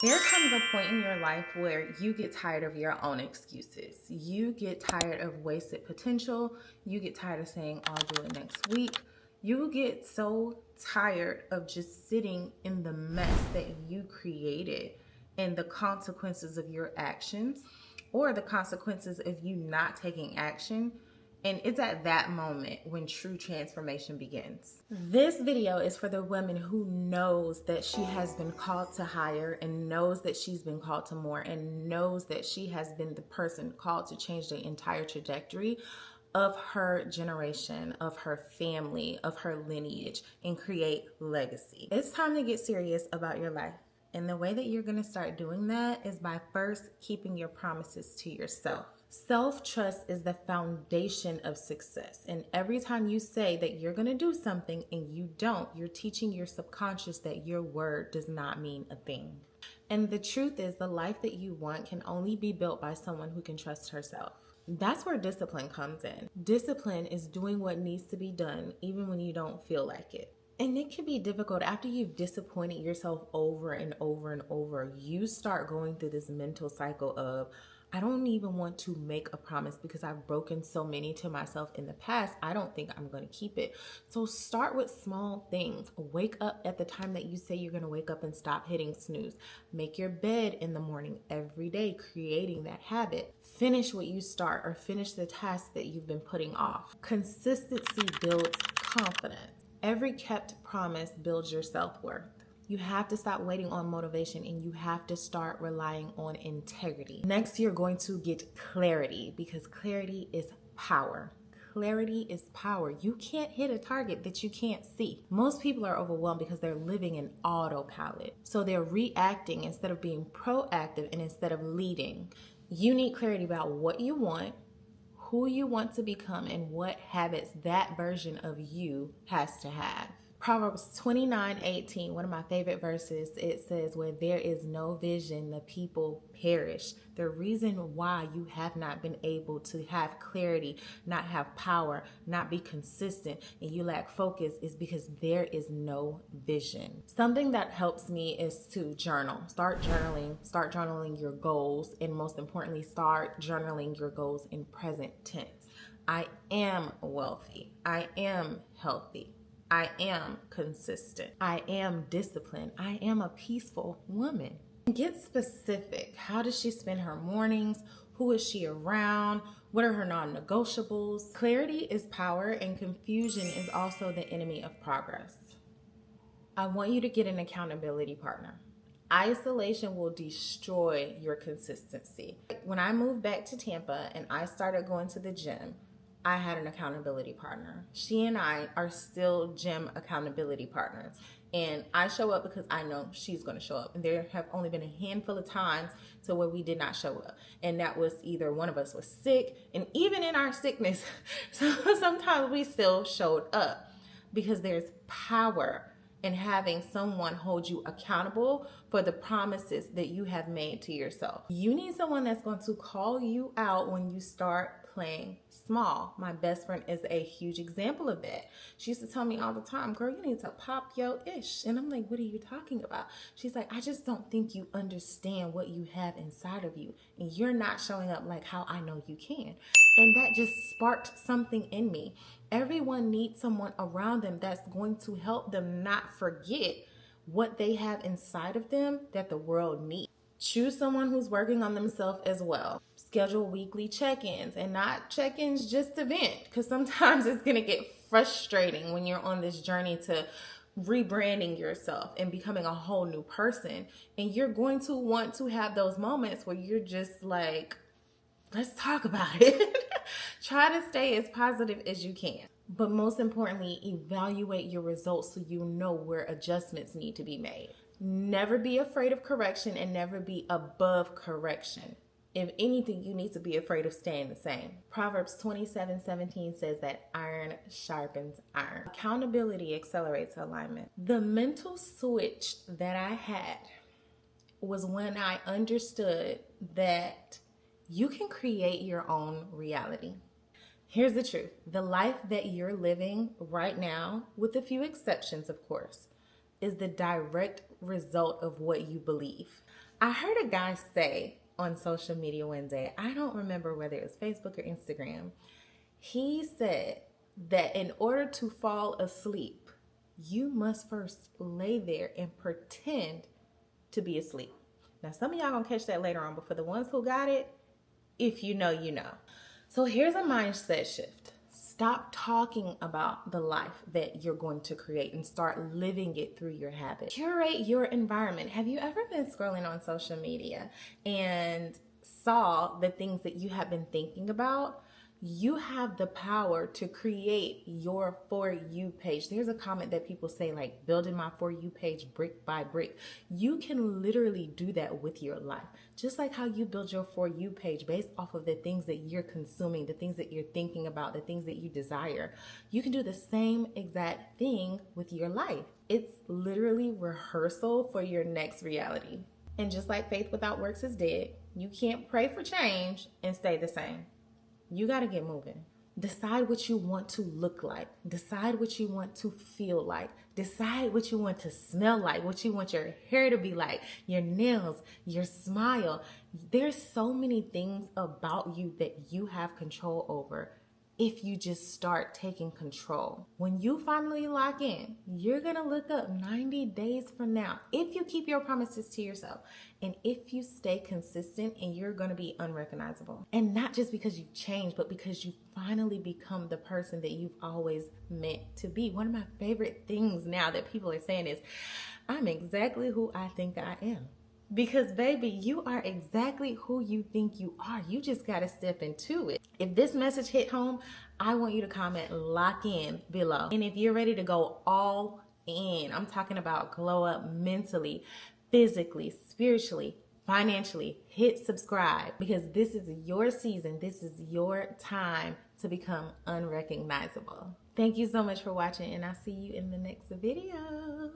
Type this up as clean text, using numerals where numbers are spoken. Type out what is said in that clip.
There comes a point in your life where you get tired of your own excuses. You get tired of wasted potential. You get tired of saying, I'll do it next week. You get so tired of just sitting in the mess that you created and the consequences of your actions or the consequences of you not taking action. And it's at that moment when true transformation begins. This video is for the woman who knows that she has been called to higher and knows that she's been called to more and knows that she has been the person called to change the entire trajectory of her generation, of her family, of her lineage, and create legacy. It's time to get serious about your life. And the way that you're going to start doing that is by first keeping your promises to yourself. Self-trust is the foundation of success. And every time you say that you're going to do something and you don't, you're teaching your subconscious that your word does not mean a thing. And the truth is, the life that you want can only be built by someone who can trust herself. That's where discipline comes in. Discipline is doing what needs to be done even when you don't feel like it. And it can be difficult after you've disappointed yourself over and over and over. You start going through this mental cycle of, I don't even want to make a promise because I've broken so many to myself in the past. I don't think I'm going to keep it. So start with small things. Wake up at the time that you say you're going to wake up and stop hitting snooze. Make your bed in the morning every day, creating that habit. Finish what you start or finish the tasks that you've been putting off. Consistency builds confidence. Every kept promise builds your self-worth. You have to stop waiting on motivation and you have to start relying on integrity. Next, you're going to get clarity because clarity is power. Clarity is power. You can't hit a target that you can't see. Most people are overwhelmed because they're living in autopilot. So they're reacting instead of being proactive and instead of leading. You need clarity about what you want, who you want to become, and what habits that version of you has to have. Proverbs 29:18, one of my favorite verses, it says, where there is no vision, the people perish. The reason why you have not been able to have clarity, not have power, not be consistent, and you lack focus is because there is no vision. Something that helps me is to journal. Start journaling your goals, and most importantly, start journaling your goals in present tense. I am wealthy. I am healthy. I am consistent. I am disciplined. I am a peaceful woman. Get specific. How does she spend her mornings? Who is she around? What are her non-negotiables? Clarity is power, and confusion is also the enemy of progress. I want you to get an accountability partner. Isolation will destroy your consistency. When I moved back to Tampa and I started going to the gym, I had an accountability partner. She and I are still gym accountability partners. And I show up because I know she's going to show up. And there have only been a handful of times to where we did not show up. And that was either one of us was sick. And even in our sickness, sometimes we still showed up because there's power in having someone hold you accountable for the promises that you have made to yourself. You need someone that's going to call you out when you start playing small. My best friend is a huge example of that. She used to tell me all the time, girl, you need to pop your ish. And I'm like, what are you talking about? She's like, I just don't think you understand what you have inside of you. And you're not showing up like how I know you can. And that just sparked something in me. Everyone needs someone around them that's going to help them not forget what they have inside of them that the world needs. Choose someone who's working on themselves as well. Schedule weekly check-ins, and not check-ins just to vent, because sometimes it's going to get frustrating when you're on this journey to rebranding yourself and becoming a whole new person. And you're going to want to have those moments where you're just like, let's talk about it. Try to stay as positive as you can. But most importantly, evaluate your results so you know where adjustments need to be made. Never be afraid of correction and never be above correction. If anything, you need to be afraid of staying the same. Proverbs 27:17 says that iron sharpens iron. Accountability accelerates alignment. The mental switch that I had was when I understood that you can create your own reality. Here's the truth. The life that you're living right now, with a few exceptions, of course, is the direct result of what you believe. I heard a guy say on social media one day, I don't remember whether it was Facebook or Instagram, he said that in order to fall asleep, you must first lay there and pretend to be asleep. Now, some of y'all gonna catch that later on, but for the ones who got it, if you know, you know. So here's a mindset shift. Stop talking about the life that you're going to create and start living it through your habits. Curate your environment. Have you ever been scrolling on social media and saw the things that you have been thinking about? You have the power to create your For You page. There's a comment that people say, like, building my For You page brick by brick. You can literally do that with your life. Just like how you build your For You page based off of the things that you're consuming, the things that you're thinking about, the things that you desire. You can do the same exact thing with your life. It's literally rehearsal for your next reality. And just like faith without works is dead, you can't pray for change and stay the same. You got to get moving. Decide what you want to look like. Decide what you want to feel like. Decide what you want to smell like, what you want your hair to be like, your nails, your smile. There's so many things about you that you have control over if you just start taking control. When you finally lock in, you're going to look up 90 days from now if you keep your promises to yourself and if you stay consistent, and you're going to be unrecognizable. And not just because you've changed, but because you finally become the person that you've always meant to be. One of my favorite things now that people are saying is, I'm exactly who I think I am. Because baby, you are exactly who you think you are. You just got to step into it. If this message hit home, I want you to comment lock in below. And if you're ready to go all in, I'm talking about glow up mentally, physically, spiritually, financially, hit subscribe, because this is your season. This is your time to become unrecognizable. Thank you so much for watching, and I'll see you in the next video.